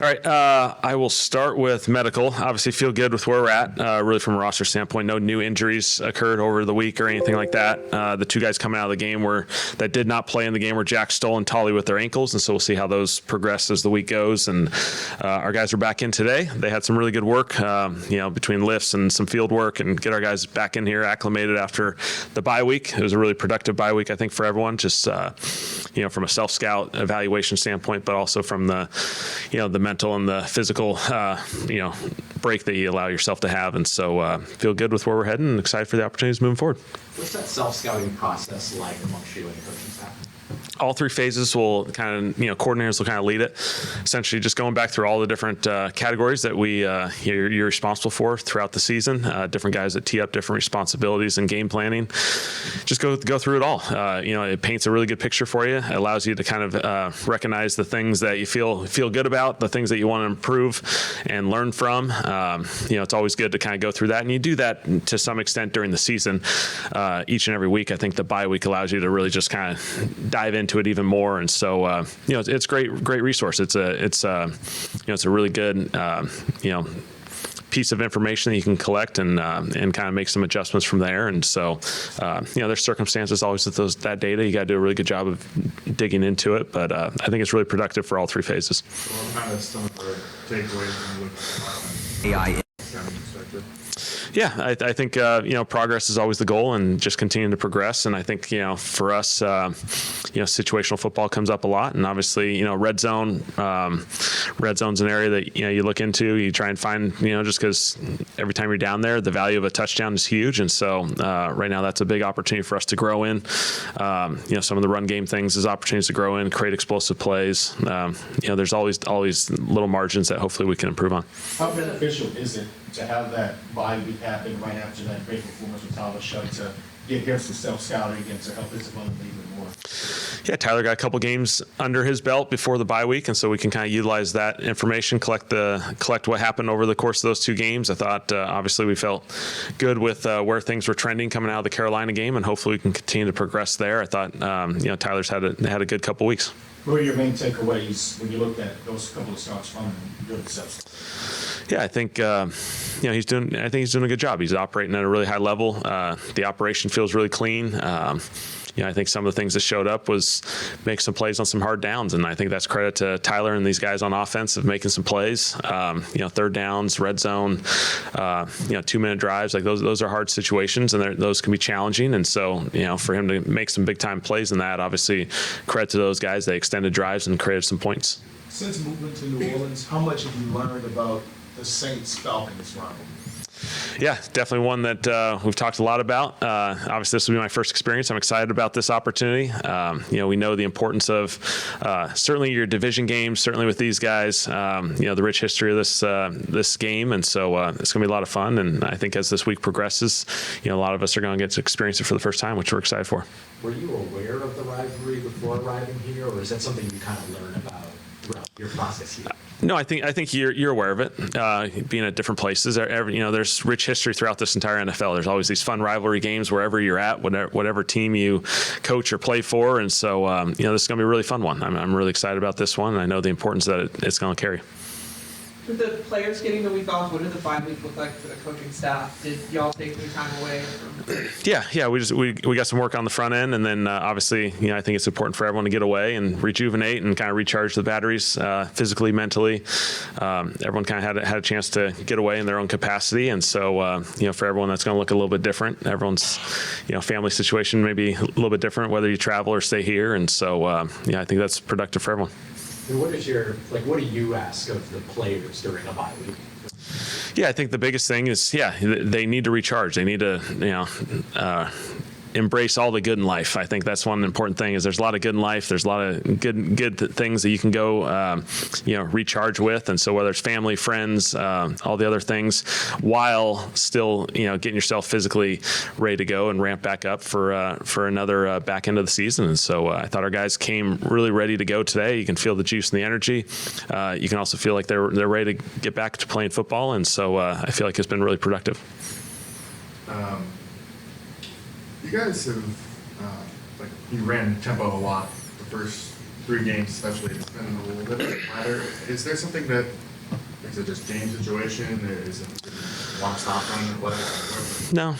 All right, I will start with medical. Obviously, feel good with where we're at. Really, from a roster standpoint, no new injuries occurred over the week or anything like that. The two guys coming out of the game that did not play in the game were Jack Stoll and Tolly with their ankles, and so we'll see how those progress as the week goes. And our guys are back in today. They had some really good work, between lifts and some field work, and get our guys back in here acclimated after the bye week. It was a really productive bye week, I think, for everyone. Just from a self-scout evaluation standpoint, but also from the mental and the physical, break that you allow yourself to have. And so feel good with where we're heading and excited for the opportunities moving forward. What's that self-scouting process like amongst you and the coaching staff? All three phases will coordinators will kind of lead it. Essentially just going back through all the different categories that you're responsible for throughout the season, different guys that tee up different responsibilities and game planning. Just go through it all. It paints a really good picture for you. It allows you to kind of recognize the things that you feel good about, the things that you want to improve and learn from. It's always good to kind of go through that, and you do that to some extent during the season. Each and every week, I think the bye week allows you to really just kind of dive into it even more, and so it's great resource. It's a really good piece of information that you can collect and kind of make some adjustments from there. And so there's circumstances always with that data. You got to do a really good job of digging into it, but I think it's really productive for all three phases. What kind of some of the takeaways from AI. Yeah, I think progress is always the goal, and just continuing to progress. And I think for us, situational football comes up a lot, and obviously red zone's an area that you look into. You try and find just because every time you're down there, the value of a touchdown is huge, and so right now that's a big opportunity for us to grow in. Some of the run game things is opportunities to grow in, create explosive plays. There's always little margins that hopefully we can improve on. How beneficial is it to have that bye week happen right after that great performance with Tyler Shutt to get him some self-scouting and to help his development even more? Yeah, Tyler got a couple games under his belt before the bye week, and so we can kind of utilize that information, collect what happened over the course of those two games. I thought obviously we felt good with where things were trending coming out of the Carolina game, and hopefully we can continue to progress there. I thought Tyler's had a good couple weeks. What are your main takeaways when you looked at those couple of starts from good success? Yeah, I think he's doing a good job. He's operating at a really high level. The operation feels really clean. I think some of the things that showed up was make some plays on some hard downs, and I think that's credit to Tyler and these guys on offense of making some plays. Third downs, red zone, 2-minute drives, like those are hard situations, and those can be challenging. And so, for him to make some big time plays in that, obviously, credit to those guys. They extended drives and created some points. Since moving to New Orleans, how much have you learned about the Saints-Falcons rivalry? Yeah, definitely one that we've talked a lot about. Obviously, this will be my first experience. I'm excited about this opportunity. We know the importance of certainly your division games, certainly with these guys, the rich history of this game. And so it's going to be a lot of fun. And I think as this week progresses, a lot of us are going to get to experience it for the first time, which we're excited for. Were you aware of the rivalry before arriving here, or is that something you kind of learn about throughout your process here? No, I think you're aware of it. Being at different places, there's rich history throughout this entire NFL. There's always these fun rivalry games wherever you're at, whatever team you coach or play for, and so this is going to be a really fun one. I'm really excited about this one, and I know the importance that it's going to carry. With the players getting the week off, what did the bye week look like for the coaching staff? Did y'all take any time away? Yeah, we got some work on the front end, and then obviously, I think it's important for everyone to get away and rejuvenate and kind of recharge the batteries physically, mentally. Everyone kind of had a chance to get away in their own capacity, and so for everyone that's going to look a little bit different. Everyone's family situation may be a little bit different whether you travel or stay here, and so I think that's productive for everyone. And what do you ask of the players during a bye week? Yeah, I think the biggest thing is, they need to recharge. They need to, embrace all the good in life. I think that's one important thing. Is there's a lot of good in life. There's a lot of good things that you can go, recharge with. And so whether it's family, friends, all the other things, while still, getting yourself physically ready to go and ramp back up for another back end of the season. And so I thought our guys came really ready to go today. You can feel the juice and the energy. You can also feel like they're ready to get back to playing football. And so I feel like it's been really productive. You guys have, you ran tempo a lot the first 3 games especially, it's been a little bit flatter. Is there something that, is it just game situation? Is it one stop run? What? No,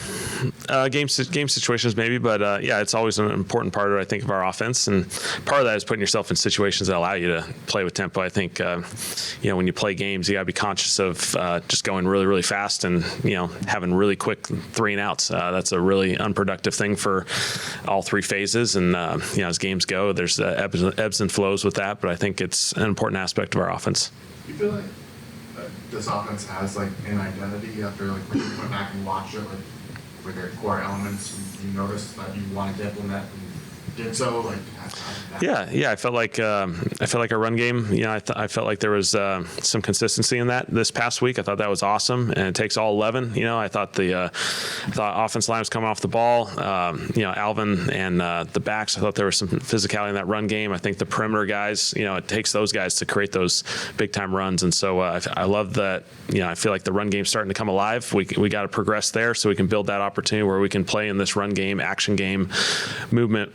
game situations maybe, but yeah, it's always an important part of, I think, of our offense, and part of that is putting yourself in situations that allow you to play with tempo. I think when you play games, you got to be conscious of just going really, really fast and having really quick 3 and outs. That's a really unproductive thing for all 3 phases, and as games go, there's ebbs and flows with that. But I think it's an important aspect of our offense. You feel like this offense has like an identity after like when you went back and watched it, like were there core elements you noticed that you wanted to implement and did so? Like yeah, I felt like our run game. I felt like there was some consistency in that this past week. I thought that was awesome, and it takes all 11. I thought the offense line was coming off the ball. Alvin and the backs. I thought there was some physicality in that run game. I think the perimeter guys. It takes those guys to create those big time runs, and so I love that. I feel like the run game's starting to come alive. We got to progress there so we can build that opportunity where we can play in this run game, action game, movement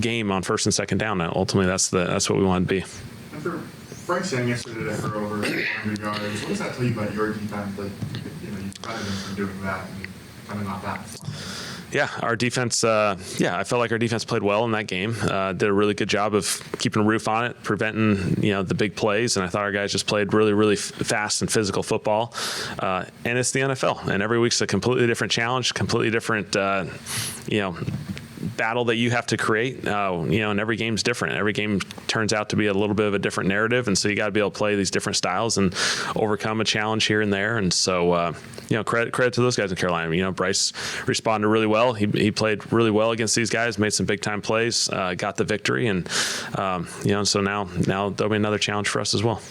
game on first and second down. Ultimately, that's what we want to be. And for Frank saying yesterday that for over 100 yards, what does that tell you about your defense? Like, you've kind of been doing that and kind of not that. Yeah, our defense. I felt like our defense played well in that game. Did a really good job of keeping a roof on it, preventing the big plays, and I thought our guys just played really, really fast and physical football. And it's the NFL, and every week's a completely different challenge, completely different. Battle that you have to create, and every game's different. Every game turns out to be a little bit of a different narrative, and so you got to be able to play these different styles and overcome a challenge here and there. And so, credit to those guys in Carolina. Bryce responded really well. He played really well against these guys, made some big time plays, got the victory, and so now there'll be another challenge for us as well.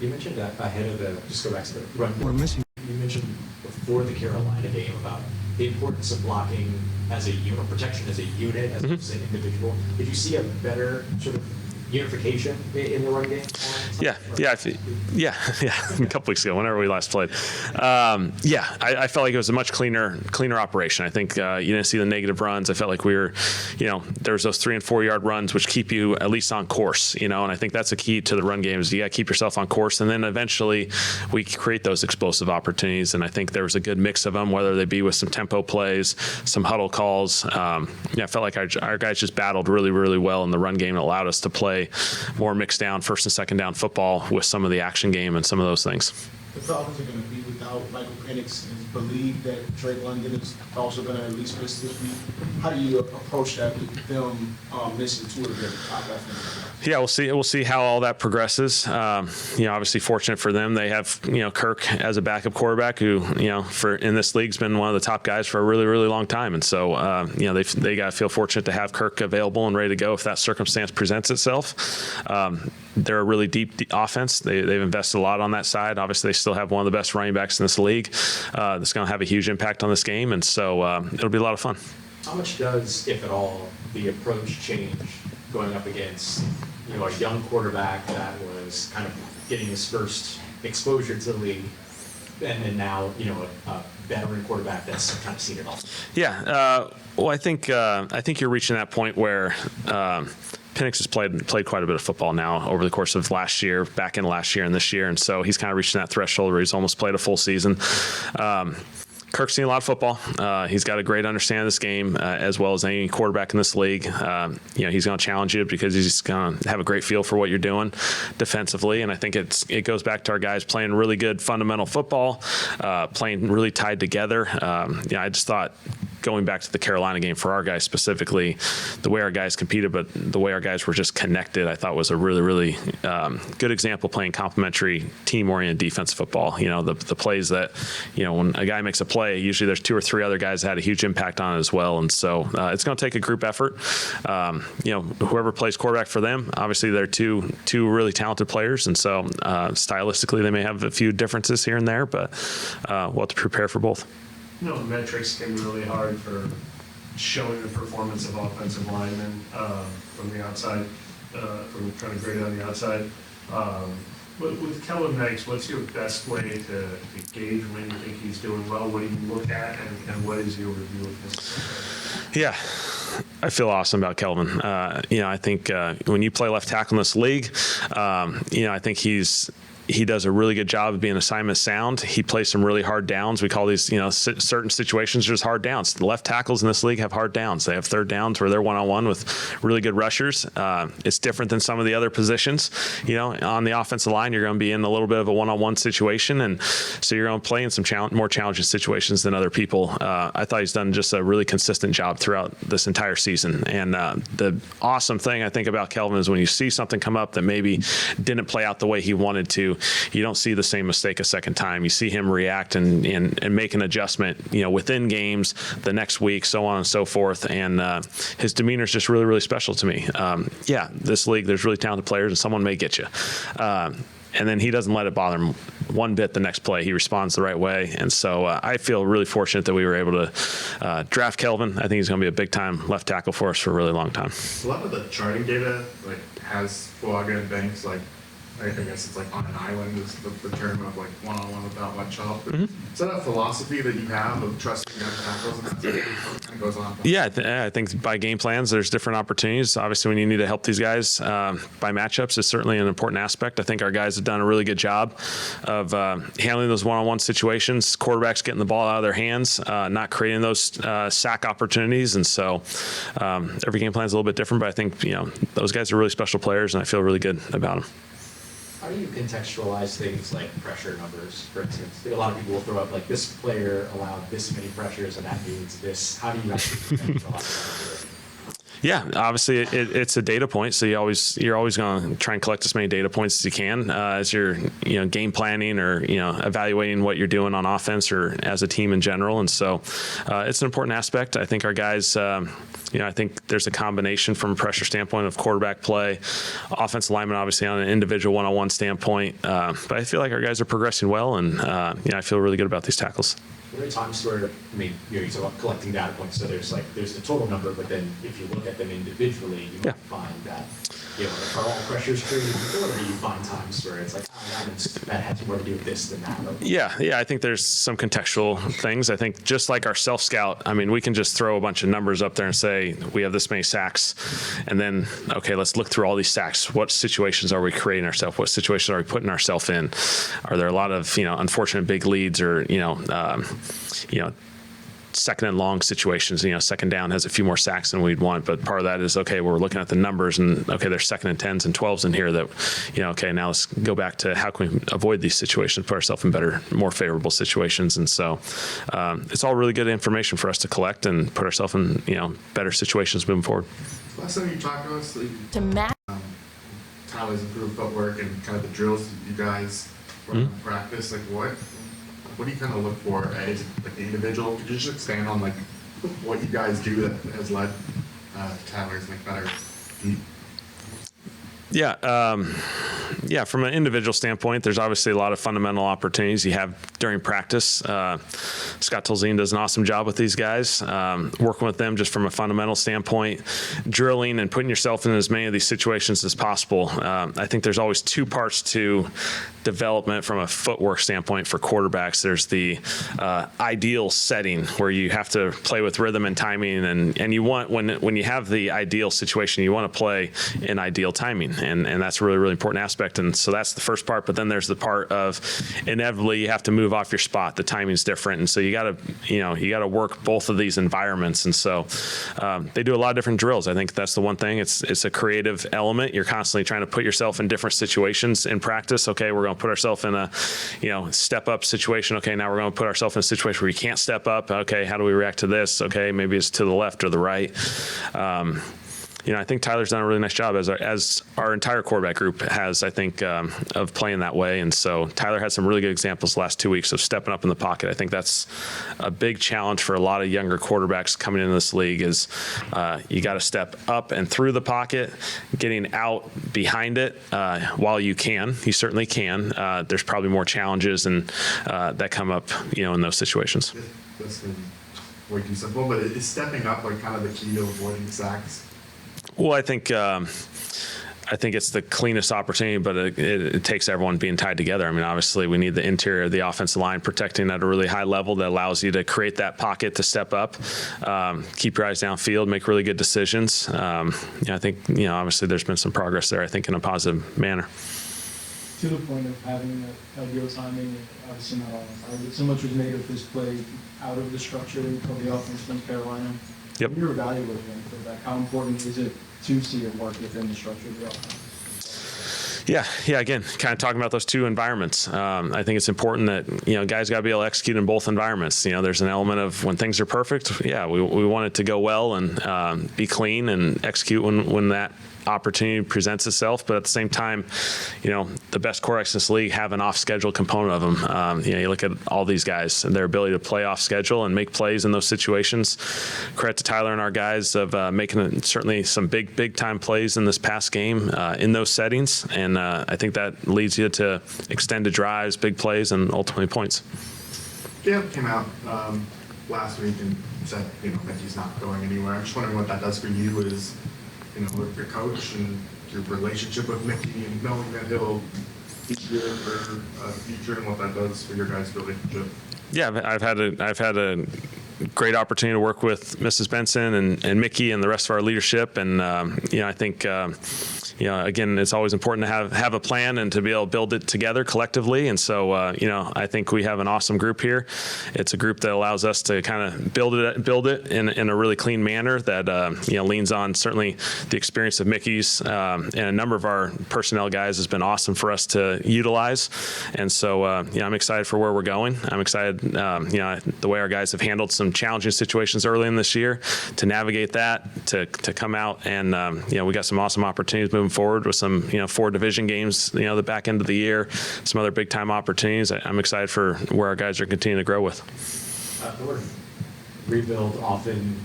You mentioned ahead of just go back to the run. We're missing. You mentioned before the Carolina game about the importance of blocking as a unit, protection as a unit, as opposed to an individual. Did you see a better sort of unification in the run game? Yeah. A couple weeks ago, whenever we last played. I felt like it was a much cleaner operation. I think you didn't see the negative runs. I felt like we were, there was those 3 and 4 yard runs which keep you at least on course. And I think that's a key to the run game is you got to keep yourself on course, and then eventually we create those explosive opportunities. And I think there was a good mix of them, whether they be with some tempo plays, some huddle calls. I felt like our guys just battled really, really well in the run game. It allowed us to play more mixed down first and second down football with some of the action game and some of those things. The Falcons are going to be without Michael Penix and believe that Drake London is also going to at least miss this week. How do you approach that with them missing 2 of their top athletes? Yeah, we'll see how all that progresses. Obviously fortunate for them, they have Kirk as a backup quarterback who for in this league's been one of the top guys for a really, really long time, and so they got to feel fortunate to have Kirk available and ready to go if that circumstance presents itself. They're a really deep offense. They've invested a lot on that side. Obviously, they still have one of the best running backs in this league. That's going to have a huge impact on this game, and so it'll be a lot of fun. How much does, if at all, the approach change going up against a young quarterback that was kind of getting his first exposure to the league, and then now a veteran quarterback that's kind of seen it all? Yeah, well, I think you're reaching that point where. Penix has played quite a bit of football now over the course of last year, back in last year and this year, and so he's kind of reaching that threshold where he's almost played a full season. Kirk's seen a lot of football. He's got a great understanding of this game, as well as any quarterback in this league. He's going to challenge you because he's going to have a great feel for what you're doing defensively. And I think it goes back to our guys playing really good fundamental football, playing really tied together. I just thought going back to the Carolina game for our guys specifically, the way our guys competed, but the way our guys were just connected, I thought was a really, really good example playing complementary, team-oriented defense football. The plays that, when a guy makes a play, usually there's 2 or 3 other guys that had a huge impact on it as well. And so it's going to take a group effort. Whoever plays quarterback for them, obviously they're two really talented players. And so stylistically, they may have a few differences here and there, but we'll have to prepare for both. The metrics can be really hard for showing the performance of offensive linemen from the outside, from trying to grade it on the outside. With Kellen Knights, what's your best way to gauge when you think he's doing well? What do you look at, and what is your review of him? Yeah, I feel awesome about Kelvin. I think when you play left tackle in this league, I think he does a really good job of being assignment sound. He plays some really hard downs. We call these, certain situations just hard downs. The left tackles in this league have hard downs. They have third downs where they're one-on-one with really good rushers. It's different than some of the other positions. On the offensive line, you're going to be in a little bit of a one-on-one situation, and so you're going to play in some more challenging situations than other people. I thought he's done just a really consistent job throughout this entire season. And the awesome thing I think about Kelvin is when you see something come up that maybe didn't play out the way he wanted to, you don't see the same mistake a second time. You see him react and make an adjustment, within games, the next week, so on and so forth. And his demeanor is just really, really special to me. This league, there's really talented players, and someone may get you. And then he doesn't let it bother him one bit the next play. He responds the right way. And so I feel really fortunate that we were able to draft Kelvin. I think he's going to be a big-time left tackle for us for a really long time. A lot of the charting data has Fuaga and Banks I guess it's on an island is the term of one-on-one without much help. Is that a philosophy that you have of trusting young tackles, and that's what goes on? Yeah, I think by game plans, there's different opportunities. Obviously, when you need to help these guys by matchups is certainly an important aspect. I think our guys have done a really good job of handling those one-on-one situations, quarterbacks getting the ball out of their hands, not creating those sack opportunities. And so every game plan is a little bit different, but I think, those guys are really special players, and I feel really good about them. How do you contextualize things like pressure numbers, for instance? A lot of people will throw up this player allowed this many pressures and that means this. How do you actually contextualize that? Yeah, obviously it's a data point, so you're always going to try and collect as many data points as you can as you're game planning or evaluating what you're doing on offense or as a team in general. And so it's an important aspect. I think our guys, I think there's a combination from a pressure standpoint of quarterback play, offensive lineman obviously on an individual one-on-one standpoint. But I feel like our guys are progressing well, and I feel really good about these tackles. There are times where, you talk about collecting data points, so there's the total number, but then if you look at them individually, you might find that, are all pressures created equal, or do you find times where it's that has more to do with this than that? Yeah, I think there's some contextual things. I think just like our self-scout, we can just throw a bunch of numbers up there and say, we have this many sacks, and then, okay, let's look through all these sacks. What situations are we creating ourselves? What situations are we putting ourselves in? Are there a lot of, unfortunate big leads or, second and long situations, second down has a few more sacks than we'd want, but part of that is, okay, we're looking at the numbers and, okay, there's second and 10s and 12s in here that, okay, now let's go back to how can we avoid these situations, put ourselves in better, more favorable situations. And so it's all really good information for us to collect and put ourselves in, better situations moving forward. Last time you talked to us, To match. Tyler's improved footwork and kind of the drills that you guys practice, what do you kind of look for as the individual? Could you just expand on what you guys do that has led Tyler's better deep? Yeah, from an individual standpoint, there's obviously a lot of fundamental opportunities you have during practice. Scott Tolzien does an awesome job with these guys, working with them just from a fundamental standpoint, drilling and putting yourself in as many of these situations as possible. I think there's always two parts to development from a footwork standpoint for quarterbacks. There's the ideal setting where you have to play with rhythm and timing, and you want, when you have the ideal situation, you want to play in ideal timing. And that's a really, really important aspect. And so that's the first part. But then there's the part of inevitably you have to move off your spot. The timing's different. And so you got to work both of these environments. And so they do a lot of different drills. I think that's the one thing. It's a creative element. You're constantly trying to put yourself in different situations in practice. Okay, we're going to put ourselves in a, step up situation. Okay, now we're going to put ourselves in a situation where you can't step up. Okay, how do we react to this? Okay, maybe it's to the left or the right. I think Tyler's done a really nice job, as our entire quarterback group has, I think, of playing that way. And so Tyler had some really good examples the last 2 weeks of stepping up in the pocket. I think that's a big challenge for a lot of younger quarterbacks coming into this league is you got to step up and through the pocket, getting out behind it while you can. You certainly can. There's probably more challenges and that come up, in those situations. That's way too simple, but is stepping up kind of the key to avoiding sacks? Well, I think I think it's the cleanest opportunity, but it takes everyone being tied together. I mean, obviously, we need the interior of the offensive line protecting at a really high level that allows you to create that pocket to step up, keep your eyes downfield, make really good decisions. I think, obviously, there's been some progress there, I think, in a positive manner. To the point of having ideal timing, obviously not all but so much was made of this play out of the structure of the offense from Carolina. Yep. When you're evaluating them for that, how important is it to see it work within the structure of the offense? Yeah. Again, kind of talking about those two environments. I think it's important that guys got to be able to execute in both environments. There's an element of when things are perfect. Yeah, we want it to go well and be clean and execute when that opportunity presents itself, but at the same time, the best quarterbacks in this league have an off-schedule component of them. You look at all these guys and their ability to play off schedule and make plays in those situations. Credit to Tyler and our guys of making certainly some big time plays in this past game in those settings, and I think that leads you to extended drives, big plays, and ultimately points. Caleb came out last week and said, that he's not going anywhere. I'm just wondering what that does for you as with your coach and your relationship with Mickey and knowing that he'll be here for a future and what that does for your guys' relationship. Yeah, I've had a great opportunity to work with Mrs. Benson and Mickey and the rest of our leadership, and I think again, it's always important to have a plan and to be able to build it together collectively. And so, I think we have an awesome group here. It's a group that allows us to kind of build it in a really clean manner that, leans on certainly the experience of Mickey's and a number of our personnel guys has been awesome for us to utilize. And so, I'm excited for where we're going. I'm excited, the way our guys have handled some challenging situations early in this year to navigate that, to come out and, we got some awesome opportunities moving forward with some 4 division games the back end of the year, some other big time opportunities. I'm excited for where our guys are continuing to grow with. The word rebuild often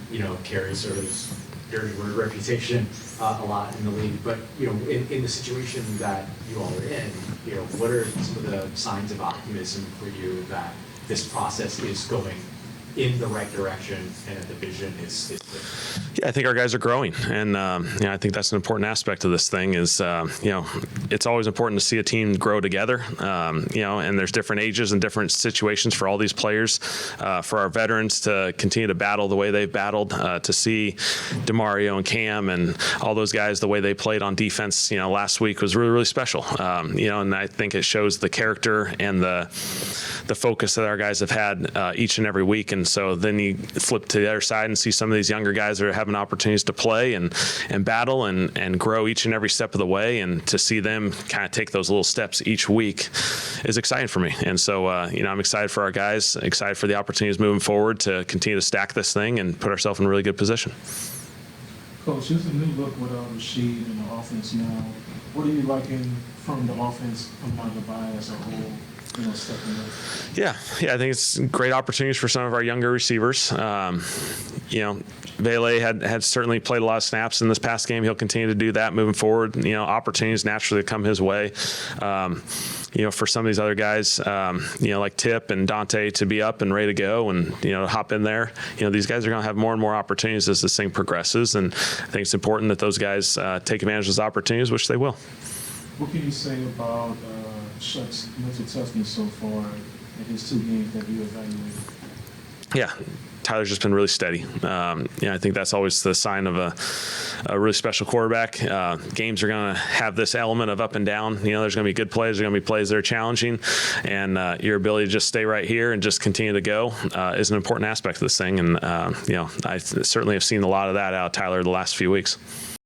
carries sort of dirty word reputation a lot in the league, but in the situation that you all are in, what are some of the signs of optimism for you that this process is going in the right direction and that the vision is Yeah, I think our guys are growing, and I think that's an important aspect of this thing. Is it's always important to see a team grow together. And there's different ages and different situations for all these players. For our veterans to continue to battle the way they've battled, to see DeMario and Cam and all those guys the way they played on defense, last week was really special. And I think it shows the character and the focus that our guys have had each and every week. And so then you flip to the other side and see some of these younger guys that are having opportunities to play and battle and grow each and every step of the way, and to see them kind of take those little steps each week is exciting for me. And so I'm excited for our guys, excited for the opportunities moving forward to continue to stack this thing and put ourselves in a really good position. Coach, there's a new look with Rashid in the offense now. What are you liking from the offense among the bye as a whole? Stepping up? Yeah, I think it's great opportunities for some of our younger receivers. Vele had certainly played a lot of snaps in this past game. He'll continue to do that moving forward. Opportunities naturally come his way. For some of these other guys, like Tip and Dante to be up and ready to go and, hop in there. These guys are going to have more and more opportunities as this thing progresses. And I think it's important that those guys take advantage of those opportunities, which they will. What can you say about Shuck's mental toughness so far in his 2 games that you evaluated? Yeah, Tyler's just been really steady. I think that's always the sign of a really special quarterback. Games are going to have this element of up and down. There's going to be good plays. There's going to be plays that are challenging. And your ability to just stay right here and just continue to go is an important aspect of this thing. And, I certainly have seen a lot of that out of Tyler the last few weeks.